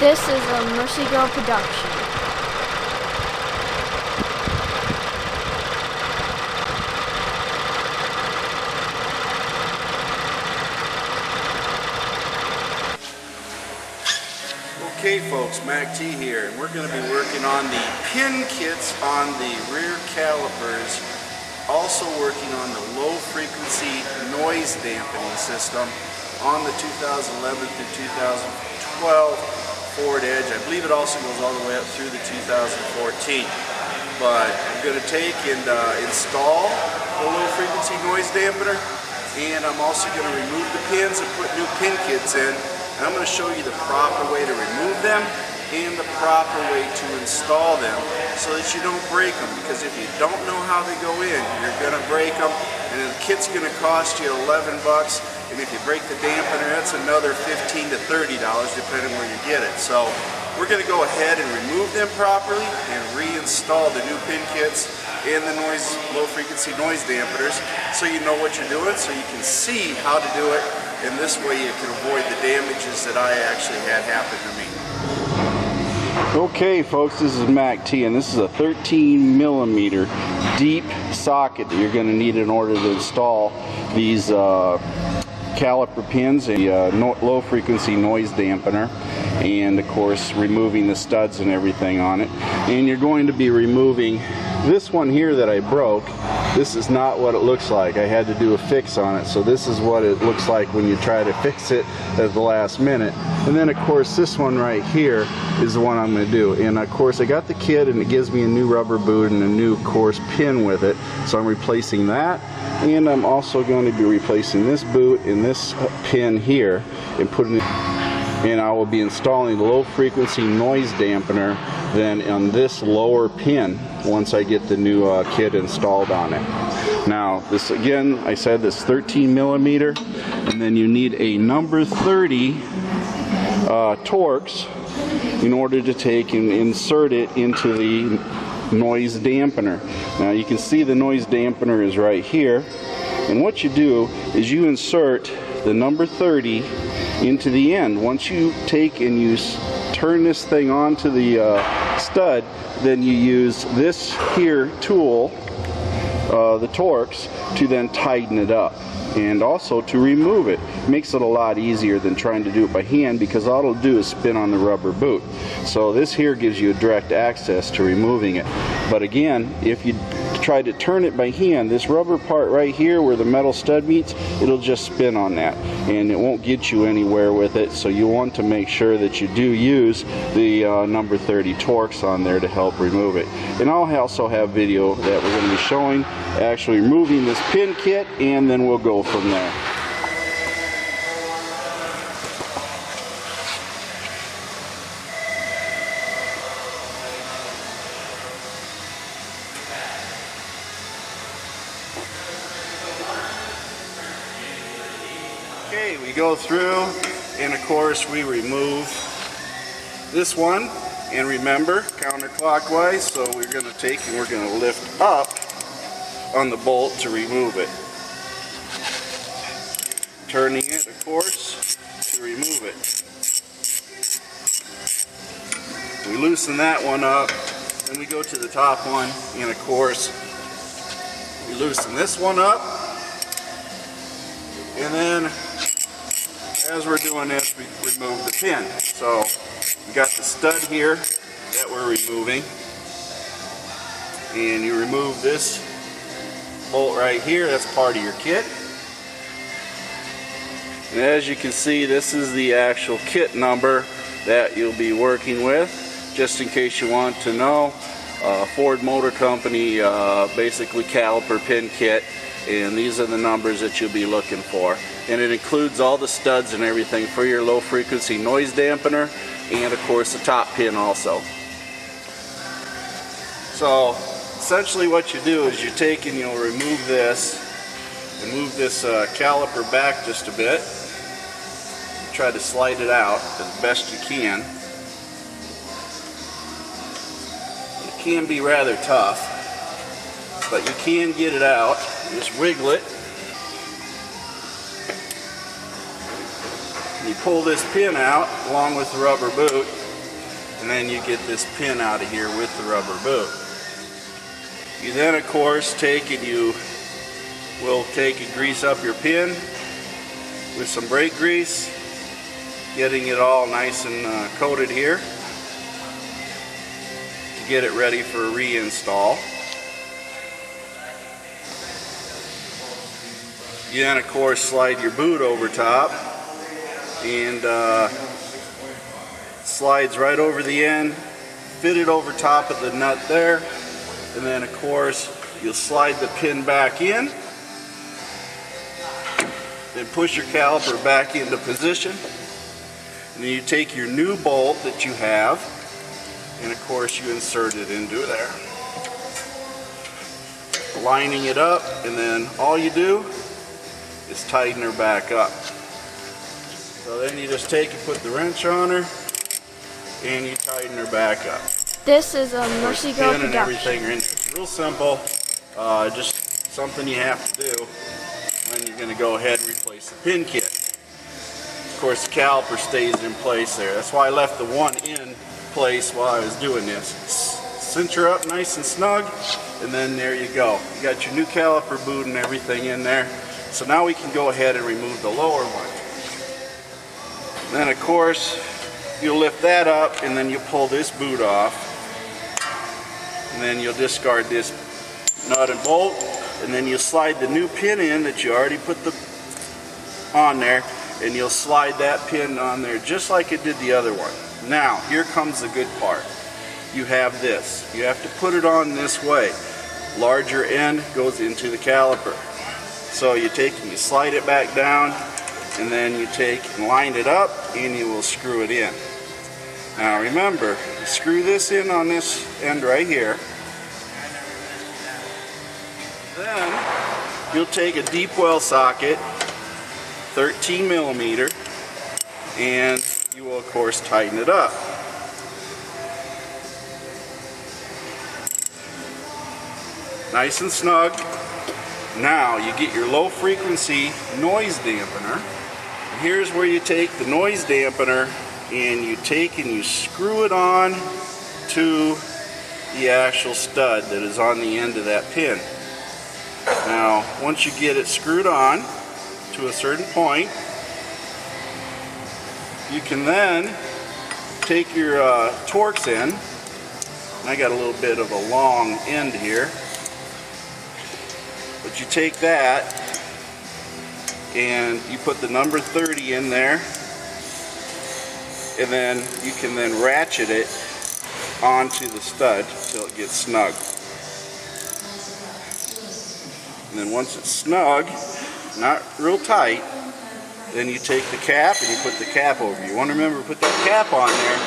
This is a Mercy Girl production. Okay folks, Mac T here, and we're going to be working on the pin kits on the rear calipers, also working on the low frequency noise dampening system on the 2011 through 2012 Ford Edge. I believe it also goes all the way up through the 2014. But I'm going to take and install the low frequency noise dampener, and I'm also going to remove the pins and put new pin kits in. And I'm going to show you the proper way to remove them and the proper way to install them so that you don't break them. Because if you don't know how they go in, you're going to break them, and the kit's going to cost you $11. And if you break the dampener, that's another $15 to $30 depending where you get it. So we're going to go ahead and remove them properly and reinstall the new pin kits and the low frequency noise dampeners so you know what you're doing, so you can see how to do it, and this way you can avoid the damages that I actually had happen to me. Okay folks, this is Mac T, and this is a 13 millimeter deep socket that you're going to need in order to install these caliper pins and low frequency noise dampener, and of course removing the studs and everything on it. And you're going to be removing this one here that I broke. This is not what it looks like. I had to do a fix on it, so this is what it looks like when you try to fix it at the last minute. And then of course this one right here is the one I'm going to do. And of course I got the kit, and it gives me a new rubber boot and a new course pin with it, so I'm replacing that. And I'm also going to be replacing this boot and this pin here and putting it, and I will be installing the low frequency noise dampener then on this lower pin once I get the new kit installed on it. Now this, again, I said this 13 millimeter, and then you need a number 30 Torx in order to take and insert it into the noise dampener. Now you can see the noise dampener is right here, and what you do is you insert the number 30 into the end. Once you take and you turn this thing onto the stud, then you use this here tool, the Torx, to then tighten it up and also to remove it. Makes it a lot easier than trying to do it by hand, because all it'll do is spin on the rubber boot. So this here gives you a direct access to removing it. But again, if you try to turn it by hand, this rubber part right here where the metal stud meets, it'll just spin on that and it won't get you anywhere with it. So you want to make sure that you do use the number 30 Torx on there to help remove it. And I'll also have video that we're going to be showing actually removing this pin kit, and then we'll go from there. Okay, we go through, and of course we remove this one, and remember, counterclockwise, so we're going to take and we're going to lift up on the bolt to remove it. Turning it, of course, to remove it. We loosen that one up, then we go to the top one, and of course we loosen this one up, and then as we're doing this, we remove the pin. So we got the stud here that we're removing, and you remove this bolt right here. That's part of your kit. And as you can see, this is the actual kit number that you'll be working with, just in case you want to know. Ford Motor Company basically caliper pin kit, and these are the numbers that you'll be looking for. And it includes all the studs and everything for your low frequency noise dampener, and of course the top pin also. So essentially what you do is you take and you'll remove this and move this caliper back just a bit. Try to slide it out as best you can. It can be rather tough, but you can get it out. Just wiggle it. You pull this pin out along with the rubber boot, and then you get this pin out of here with the rubber boot. You then of course take and you will take and grease up your pin with some brake grease, getting it all nice and coated here to get it ready for a reinstall. You then of course slide your boot over top, and slides right over the end, fit it over top of the nut there, and then of course you'll slide the pin back in, then push your caliper back into position, and then you take your new bolt that you have, and of course you insert it into there, lining it up, and then all you do is tighten her back up. So then you just take and put the wrench on her, and you tighten her back up. This is a Mercy Girl Pin and production. everything are in. It's real simple, just something you have to do when you're going to go ahead and replace the pin kit. Of course, the caliper stays in place there. That's why I left the one in place while I was doing this. Cinch her up nice and snug, and then there you go. You got your new caliper boot and everything in there. So now we can go ahead and remove the lower one. Then of course, you'll lift that up, and then you pull this boot off, and then you'll discard this nut and bolt, and then you'll slide the new pin in that you already put on there, and you'll slide that pin on there just like it did the other one. Now here comes the good part. You have this. You have to put it on this way. Larger end goes into the caliper. So you take and you slide it back down, and then you take and line it up, and you will screw it in. Now remember, you screw this in on this end right here. Then you'll take a deep well socket, 13 millimeter, and you will of course tighten it up. Nice and snug. Now you get your low frequency noise dampener. And here's where you take the noise dampener and you take and you screw it on to the actual stud that is on the end of that pin. Now once you get it screwed on to a certain point, you can then take your Torx in. And I got a little bit of a long end here. But you take that and you put the number 30 in there, and then you can then ratchet it onto the stud till it gets snug. And then once it's snug, not real tight, then you take the cap and you put the cap over. You want to remember to put that cap on there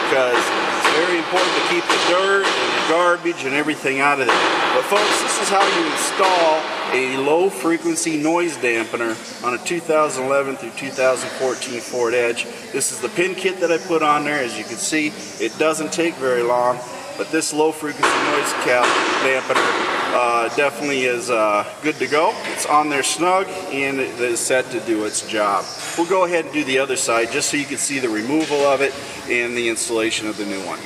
because it's very important to keep the dirt and the garbage and everything out of there. But folks, this is how you install a low frequency noise dampener on a 2011 through 2014 Ford Edge. This is the pin kit that I put on there. As you can see, it doesn't take very long, but this low frequency noise dampener definitely is good to go. It's on there snug and it is set to do its job. We'll go ahead and do the other side just so you can see the removal of it and the installation of the new one.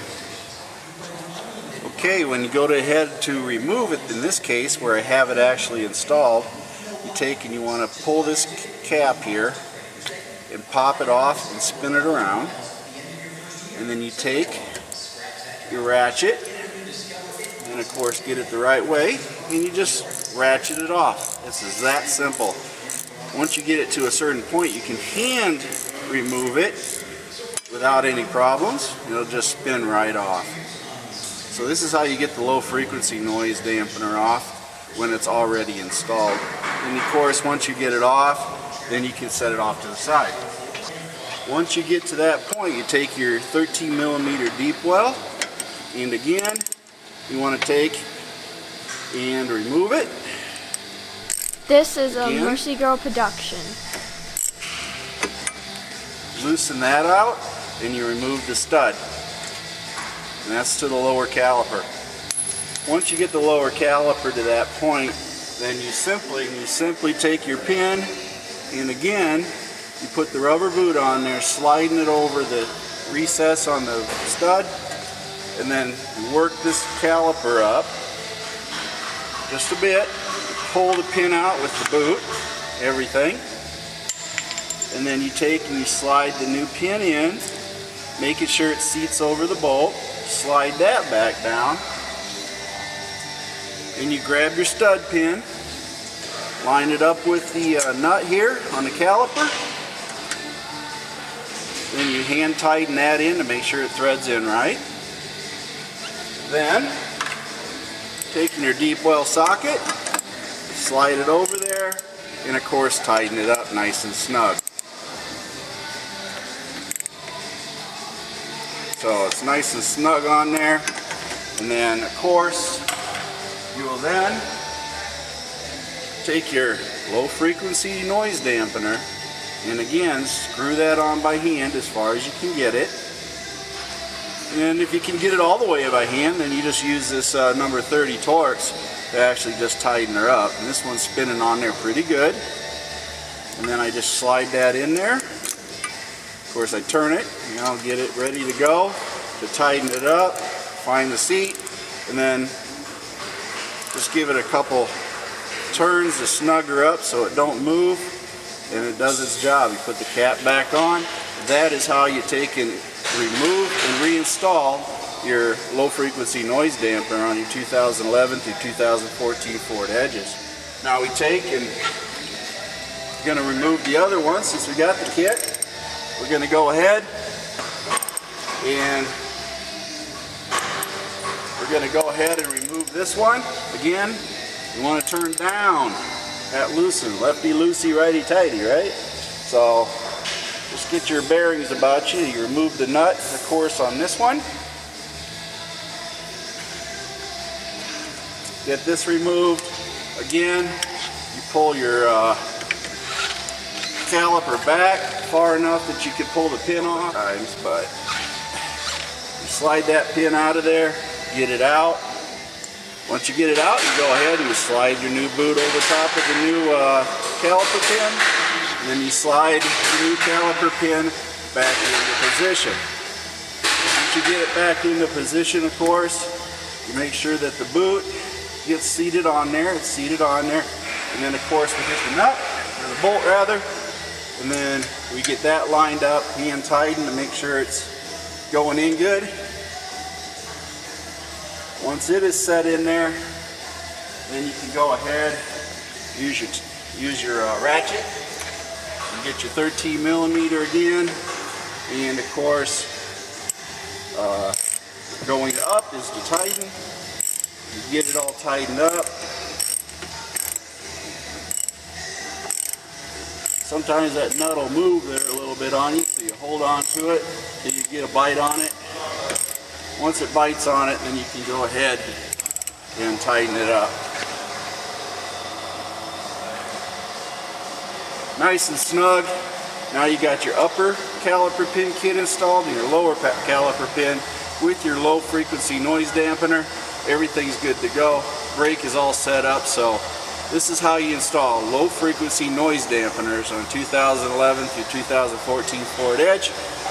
Okay, when you go ahead to remove it, in this case where I have it actually installed, you take and you want to pull this cap here and pop it off and spin it around, and then you take your ratchet and of course get it the right way, and you just ratchet it off. This is that simple. Once you get it to a certain point, you can hand remove it without any problems. It'll just spin right off. So this is how you get the low frequency noise dampener off when it's already installed. And of course, once you get it off, then you can set it off to the side. Once you get to that point, you take your 13 millimeter deep well, and again, you want to take and remove it. This is a Mercy Girl production. Loosen that out, and you remove the stud. And that's to the lower caliper. Once you get the lower caliper to that point, then you simply take your pin, and again, you put the rubber boot on there, sliding it over the recess on the stud, and then you work this caliper up just a bit. Pull the pin out with the boot, everything, and then you take and you slide the new pin in, making sure it seats over the bolt. Slide that back down, and you grab your stud pin, line it up with the nut here on the caliper, then you hand tighten that in to make sure it threads in right. Then, taking your deep well socket, slide it over there, and of course tighten it up nice and snug. So it's nice and snug on there, and then of course you will then take your low frequency noise dampener and again screw that on by hand as far as you can get it. And if you can get it all the way by hand, then you just use this number 30 Torx to actually just tighten her up. And this one's spinning on there pretty good. And then I just slide that in there. Of course I turn it, and I'll get it ready to go to tighten it up, find the seat, and then just give it a couple turns to snug her up so it don't move, and it does its job. You put the cap back on. That is how you take and remove and reinstall your low frequency noise dampener on your 2011 through 2014 Ford Edges. Now we take and we're going to remove the other one. Since we got the kit, we're going to go ahead and remove this one. Again, you want to turn down that loosen, lefty loosey, righty tighty, right? So just get your bearings about you. You remove the nut, of course, on this one. Get this removed. Again, you pull your caliper back far enough that you can pull the pin off. But you slide that pin out of there, get it out. Once you get it out, you go ahead and you slide your new boot over top of the new caliper pin. And then you slide the new caliper pin back into position. Once you get it back into position, of course, you make sure that the boot gets seated on there. It's seated on there. And then, of course, we get the nut, or the bolt rather, and then we get that lined up, hand tightened to make sure it's going in good. Once it is set in there, then you can go ahead, use your ratchet, and get your 13 millimeter again, and of course, going up is to tighten. You get it all tightened up. Sometimes that nut will move there a little bit on you, so you hold on to it till you get a bite on it. Once it bites on it, then you can go ahead and tighten it up. Nice and snug. Now you got your upper caliper pin kit installed and your lower caliper pin with your low frequency noise dampener. Everything's good to go. Brake is all set up, so this is how you install low frequency noise dampeners on 2011 through 2014 Ford Edge.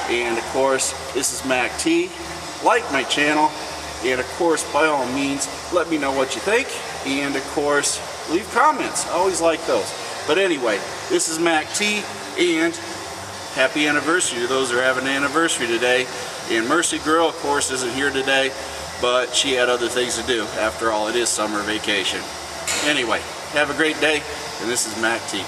And of course, this is Mac T. Like my channel, and of course, by all means, let me know what you think, and of course, leave comments. I always like those. But anyway, this is Mac T, and happy anniversary to those who are having an anniversary today. And Mercy Girl, of course, isn't here today, but she had other things to do. After all, it is summer vacation. Anyway, have a great day, and this is Mac T.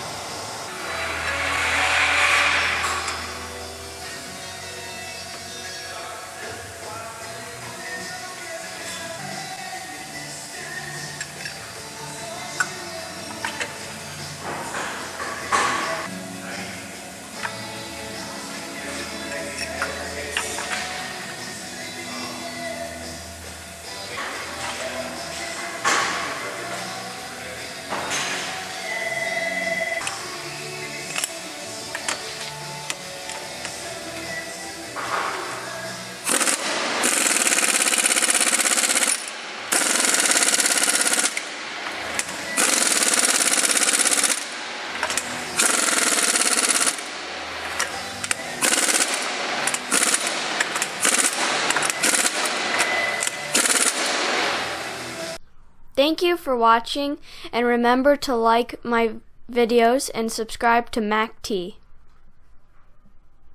Thank you for watching, and remember to like my videos and subscribe to Mac T.